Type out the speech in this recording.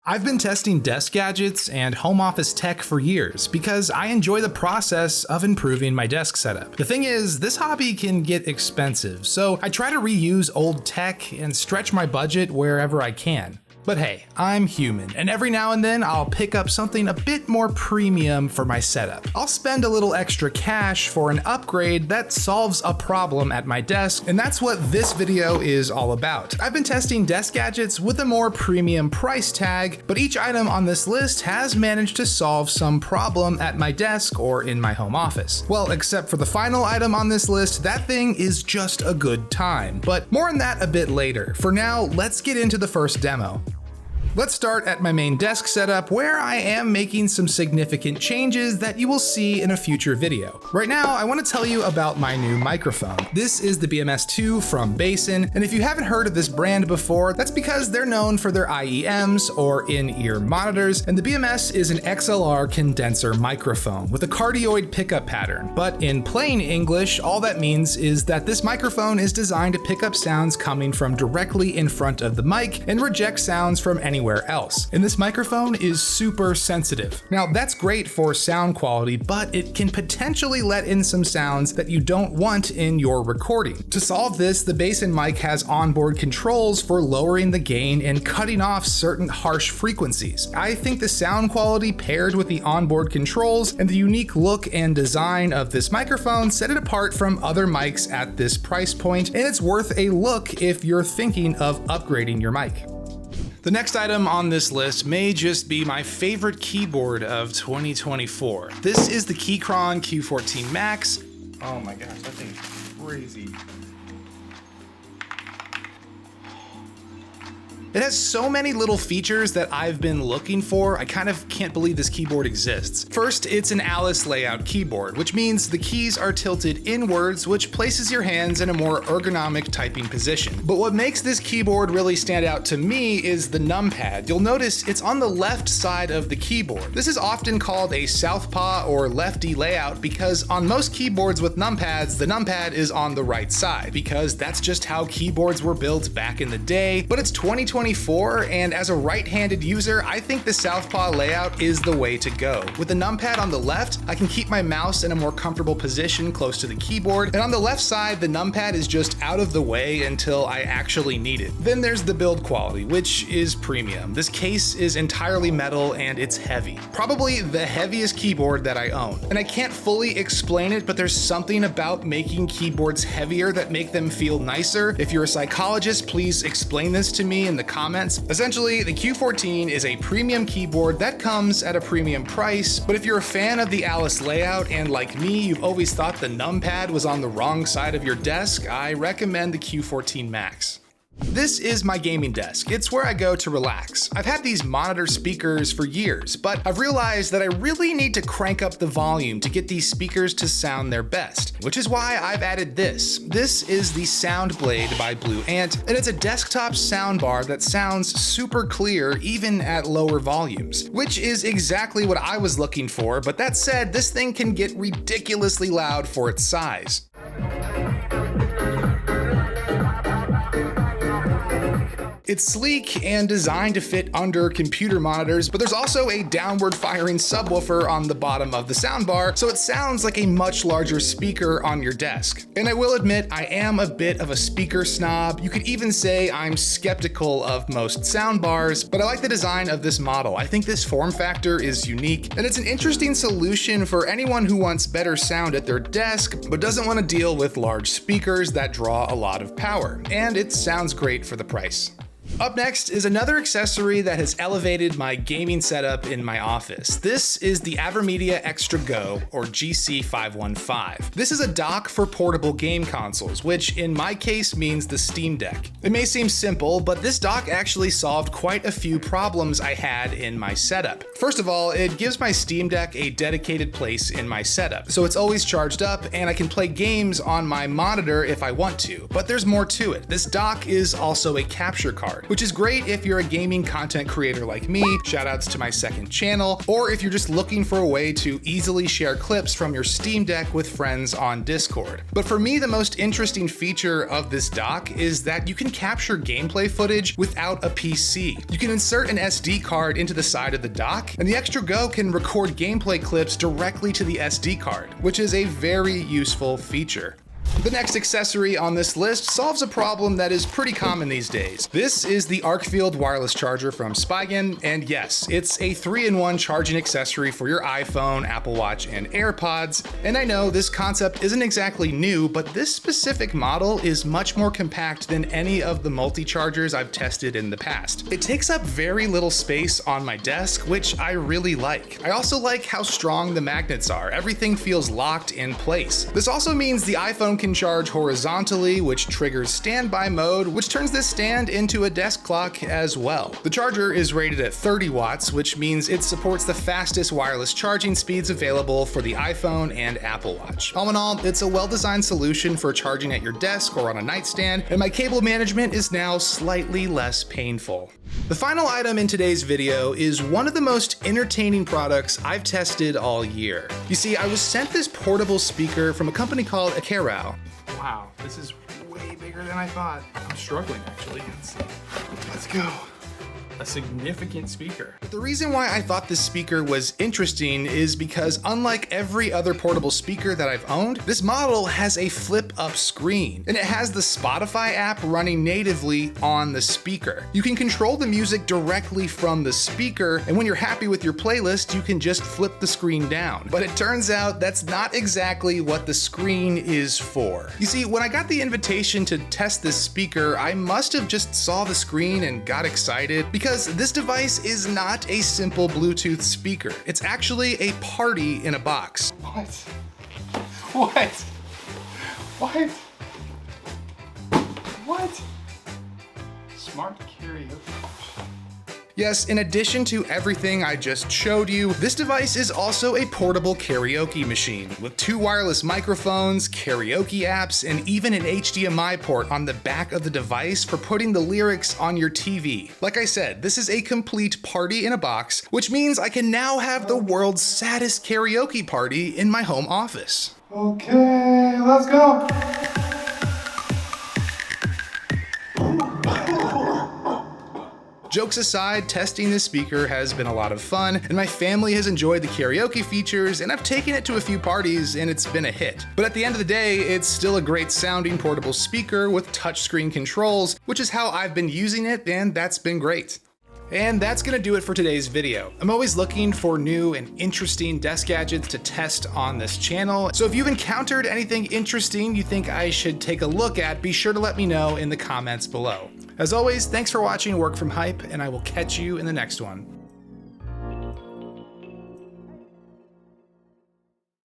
I've been testing desk gadgets and home office tech for years because I enjoy the process of improving my desk setup. The thing is, this hobby can get expensive, so I try to reuse old tech and stretch my budget wherever I can. But hey, I'm human, and every now and then I'll pick up something a bit more premium for my setup. I'll spend a little extra cash for an upgrade that solves a problem at my desk, and that's what this video is all about. I've been testing desk gadgets with a more premium price tag, but each item on this list has managed to solve some problem at my desk or in my home office. Well, except for the final item on this list, that thing is just a good time. But more on that a bit later. For now, let's get into the first demo. Let's start at my main desk setup, where I am making some significant changes that you will see in a future video. Right now, I want to tell you about my new microphone. This is the BMS2 from BASN, and if you haven't heard of this brand before, that's because they're known for their IEMs, or in-ear monitors, and the BMS is an XLR condenser microphone with a cardioid pickup pattern. But in plain English, all that means is that this microphone is designed to pick up sounds coming from directly in front of the mic and reject sounds from anywhere else. And this microphone is super sensitive. Now that's great for sound quality, but it can potentially let in some sounds that you don't want in your recording. To solve this, the BASN mic has onboard controls for lowering the gain and cutting off certain harsh frequencies. I think the sound quality paired with the onboard controls and the unique look and design of this microphone set it apart from other mics at this price point, and it's worth a look if you're thinking of upgrading your mic. The next item on this list may just be my favorite keyboard of 2024. This is the Keychron Q14 Max. Oh my gosh, that thing's crazy. It has so many little features that I've been looking for, I kind of can't believe this keyboard exists. First, it's an Alice layout keyboard, which means the keys are tilted inwards, which places your hands in a more ergonomic typing position. But what makes this keyboard really stand out to me is the numpad. You'll notice it's on the left side of the keyboard. This is often called a southpaw or lefty layout because on most keyboards with numpads, the numpad is on the right side, because that's just how keyboards were built back in the day. But it's 2024, and as a right-handed user, I think the southpaw layout is the way to go. With the numpad on the left, I can keep my mouse in a more comfortable position close to the keyboard, and on the left side, the numpad is just out of the way until I actually need it. Then there's the build quality, which is premium. This case is entirely metal and it's heavy. Probably the heaviest keyboard that I own. And I can't fully explain it, but there's something about making keyboards heavier that make them feel nicer. If you're a psychologist, please explain this to me in the comments. Essentially, the Q14 is a premium keyboard that comes at a premium price, but if you're a fan of the Alice layout and like me, you've always thought the numpad was on the wrong side of your desk, I recommend the Q14 Max. This is my gaming desk. It's where I go to relax. I've had these monitor speakers for years, but I've realized that I really need to crank up the volume to get these speakers to sound their best, which is why I've added this. This is the SoundBlade by Blue Ant, and it's a desktop soundbar that sounds super clear even at lower volumes, which is exactly what I was looking for. But that said, this thing can get ridiculously loud for its size. It's sleek and designed to fit under computer monitors, but there's also a downward firing subwoofer on the bottom of the soundbar, so it sounds like a much larger speaker on your desk. And I will admit, I am a bit of a speaker snob. You could even say I'm skeptical of most soundbars, but I like the design of this model. I think this form factor is unique, and it's an interesting solution for anyone who wants better sound at their desk, but doesn't want to deal with large speakers that draw a lot of power. And it sounds great for the price. Up next is another accessory that has elevated my gaming setup in my office. This is the AverMedia Extra Go, or GC515. This is a dock for portable game consoles, which in my case means the Steam Deck. It may seem simple, but this dock actually solved quite a few problems I had in my setup. First of all, it gives my Steam Deck a dedicated place in my setup, so it's always charged up and I can play games on my monitor if I want to. But there's more to it. This dock is also a capture card. which is great if you're a gaming content creator like me, shoutouts to my second channel, or if you're just looking for a way to easily share clips from your Steam Deck with friends on Discord. But for me, the most interesting feature of this dock is that you can capture gameplay footage without a PC. You can insert an SD card into the side of the dock, and the Extra Go can record gameplay clips directly to the SD card, which is a very useful feature. The next accessory on this list solves a problem that is pretty common these days. This is the Arcfield wireless charger from Spigen, and yes, it's a 3-in-1 charging accessory for your iPhone, Apple Watch, and AirPods. And I know this concept isn't exactly new, but this specific model is much more compact than any of the multi-chargers I've tested in the past. It takes up very little space on my desk, which I really like. I also like how strong the magnets are. Everything feels locked in place. This also means the iPhone can charge horizontally, which triggers standby mode, which turns this stand into a desk clock as well. The charger is rated at 30 watts, which means it supports the fastest wireless charging speeds available for the iPhone and Apple Watch. All in all, it's a well-designed solution for charging at your desk or on a nightstand, and my cable management is now slightly less painful. The final item in today's video is one of the most entertaining products I've tested all year. You see, I was sent this portable speaker from a company called Akero. Wow, this is way bigger than I thought. I'm struggling actually. Let's go. A significant speaker. The reason why I thought this speaker was interesting is because unlike every other portable speaker that I've owned, this model has a flip-up screen, and it has the Spotify app running natively on the speaker. You can control the music directly from the speaker, and when you're happy with your playlist, you can just flip the screen down. But it turns out that's not exactly what the screen is for. You see, when I got the invitation to test this speaker, I must have just saw the screen and got excited, because this device is not a simple Bluetooth speaker. It's actually a party in a box. What? What? What? What? Smart karaoke. Yes, in addition to everything I just showed you, this device is also a portable karaoke machine with 2 wireless microphones, karaoke apps, and even an HDMI port on the back of the device for putting the lyrics on your TV. Like I said, this is a complete party in a box, which means I can now have the world's saddest karaoke party in my home office. Okay, let's go. Jokes aside, testing this speaker has been a lot of fun, and my family has enjoyed the karaoke features, and I've taken it to a few parties, and it's been a hit. But at the end of the day, it's still a great sounding portable speaker with touchscreen controls, which is how I've been using it, and that's been great. And that's gonna do it for today's video. I'm always looking for new and interesting desk gadgets to test on this channel. So if you've encountered anything interesting you think I should take a look at, be sure to let me know in the comments below. As always, thanks for watching Work From Hype, and I will catch you in the next one.